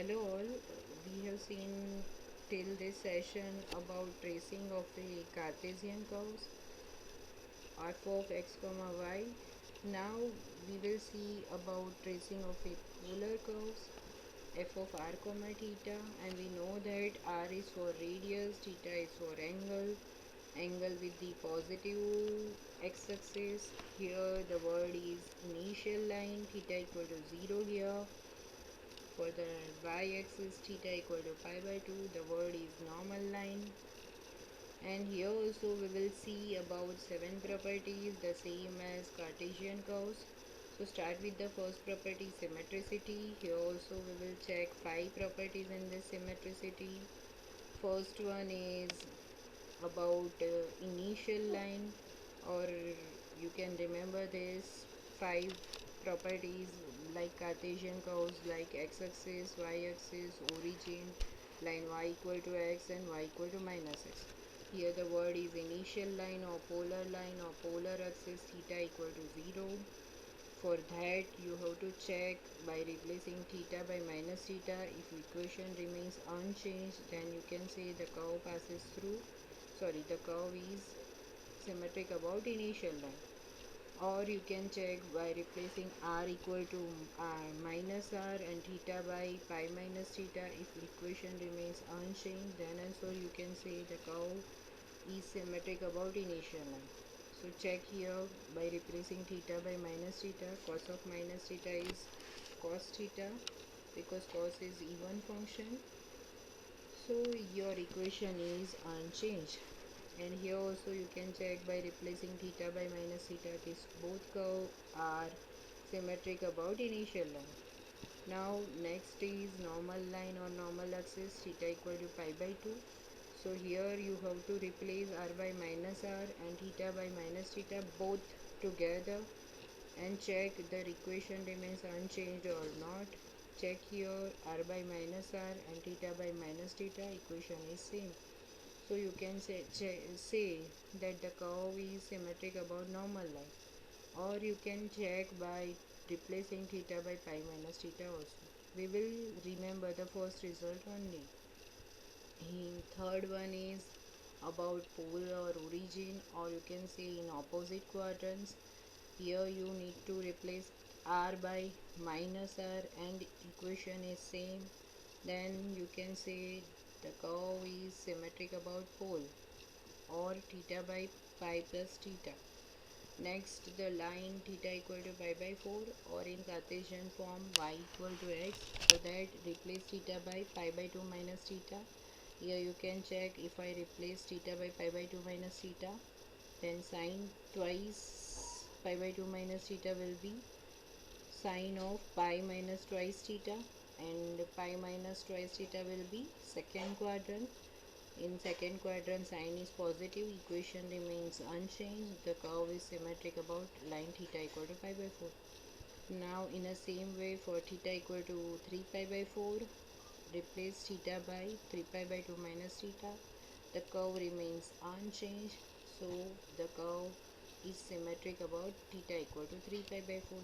Hello all, we have seen till this session about tracing of a Cartesian curves f of x comma y. Now we will see about tracing of a polar curves f of r comma theta, and we know that r is for radius, theta is for angle with the positive x-axis. Here the word is initial line, theta equal to 0 here. For the y-axis, theta equal to pi by 2, the word is normal line. And here also we will see about 7 properties, the same as Cartesian curves. So start with the first property, symmetricity. Here also we will check 5 properties in this symmetricity. First one is about initial line, or you can remember this 5 properties like Cartesian curves, like x-axis, y-axis, origin, line y equal to x and y equal to minus x. Here the word is initial line or polar axis, theta equal to 0. For that you have to check by replacing theta by minus theta. If equation remains unchanged, then you can say the curve passes through, the curve is symmetric about initial line. Or you can check by replacing r equal to minus r and theta by pi minus theta. If equation remains unchanged, then also you can say the curve is symmetric about initial line. So check here by replacing theta by minus theta. Cos of minus theta is cos theta, because cos is even function. So your equation is unchanged. And here also you can check by replacing theta by minus theta. This both curve are symmetric about initial line. Now next is normal line or normal axis, theta equal to pi by 2. So here you have to replace r by minus r and theta by minus theta both together and check the equation remains unchanged or not. Check here r by minus r and theta by minus theta, equation is same. So you can say that the curve is symmetric about normal line. Or you can check by replacing theta by pi minus theta also. We will remember the first result only. In third one is about pole or origin, or you can say in opposite quadrants. Here you need to replace r by minus r and equation is same. Then you can say the curve is symmetric about pole, or theta by pi plus theta. Next, the line theta equal to pi by 4, or in Cartesian form y equal to x. For that, replace theta by pi by 2 minus theta. Here you can check, if I replace theta by pi by 2 minus theta, then sine twice pi by 2 minus theta will be sine of pi minus twice theta, and pi minus twice theta will be second quadrant. In second quadrant, sine is positive, equation remains unchanged, the curve is symmetric about line theta equal to pi by 4. Now in the same way, for theta equal to 3 pi by 4, replace theta by 3 pi by 2 minus theta, the curve remains unchanged, so the curve is symmetric about theta equal to 3 pi by 4.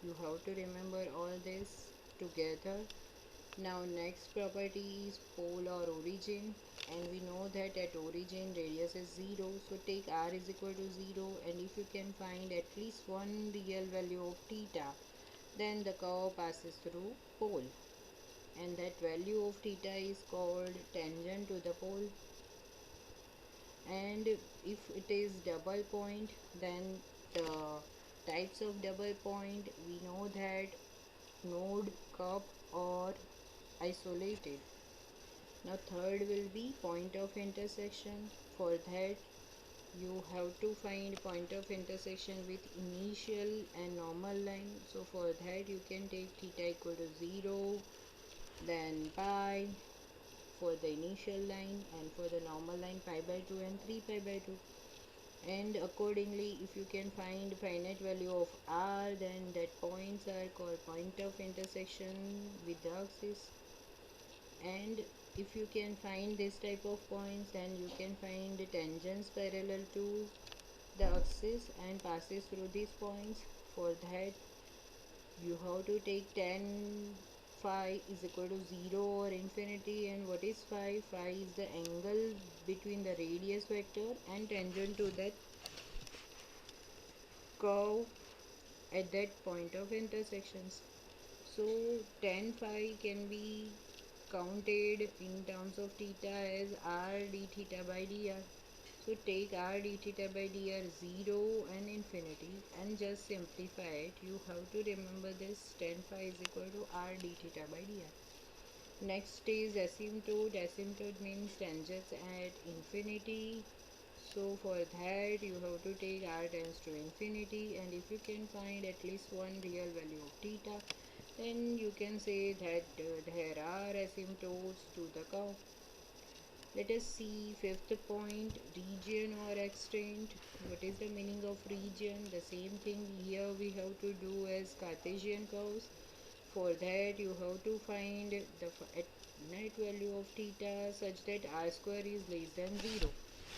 You have to remember all this together. Now next property is pole or origin, and we know that at origin radius is 0, so take r is equal to 0, and if you can find at least one real value of theta, then the curve passes through pole, and that value of theta is called tangent to the pole. And if it is double point, then the types of double point, we know that node, cup or isolated. Now third will be point of intersection. For that you have to find point of intersection with initial and normal line. So for that you can take theta equal to 0, then pi for the initial line, and for the normal line pi by 2 and 3 pi by 2. And accordingly, if you can find finite value of r, then that points are called point of intersection with the axis. And if you can find this type of points, then you can find the tangents parallel to the axis and passes through these points. For that you have to take tan phi is equal to 0 or infinity. And what is phi? Phi is the angle between the radius vector and tangent to that curve at that point of intersections. So tan phi can be counted in terms of theta as r d theta by dr. So take r d theta by dr 0 and infinity and just simplify it. You have to remember this, tan phi is equal to r d theta by dr. Next is asymptote. Asymptote means tangents at infinity. So for that you have to take r tends to infinity, and if you can find at least one real value of theta, then you can say that there are asymptotes to the curve. Let us see fifth point, region or extent. What is the meaning of region? The same thing here we have to do as Cartesian curves. For that you have to find the net value of theta such that r square is less than 0.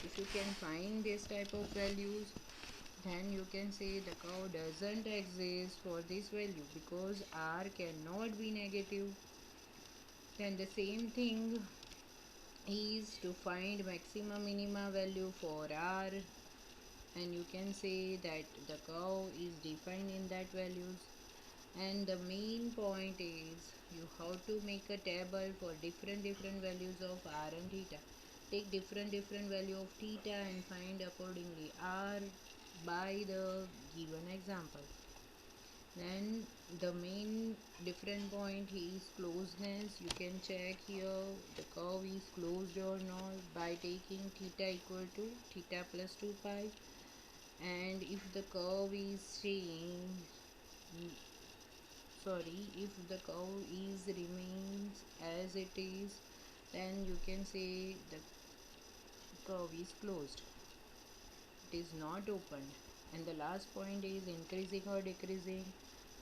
If you can find this type of values, then you can say the curve doesn't exist for this value because r cannot be negative. Then the same thing is to find maxima minima value for r, and you can say that the curve is defined in that values. And the main point is you have to make a table for different values of r and theta. Take different value of theta and find accordingly r by the given example. Then the main different point is closeness. You can check here the curve is closed or not by taking theta equal to theta plus 2 pi. And if the curve is if the curve is remains as it is, then you can say the curve is closed, it is not open. And the last point is increasing or decreasing.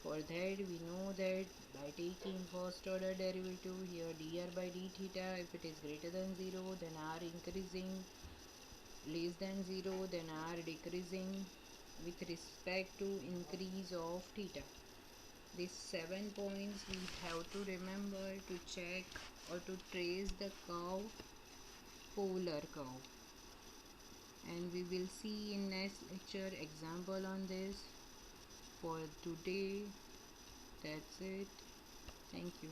For that we know that by taking first order derivative here dr by d theta, if it is greater than 0 then r increasing, less than 0 then r decreasing with respect to increase of theta. These 7 points we have to remember to check or to trace the curve, polar curve. And we will see in next lecture example on this. For today, that's it. Thank you.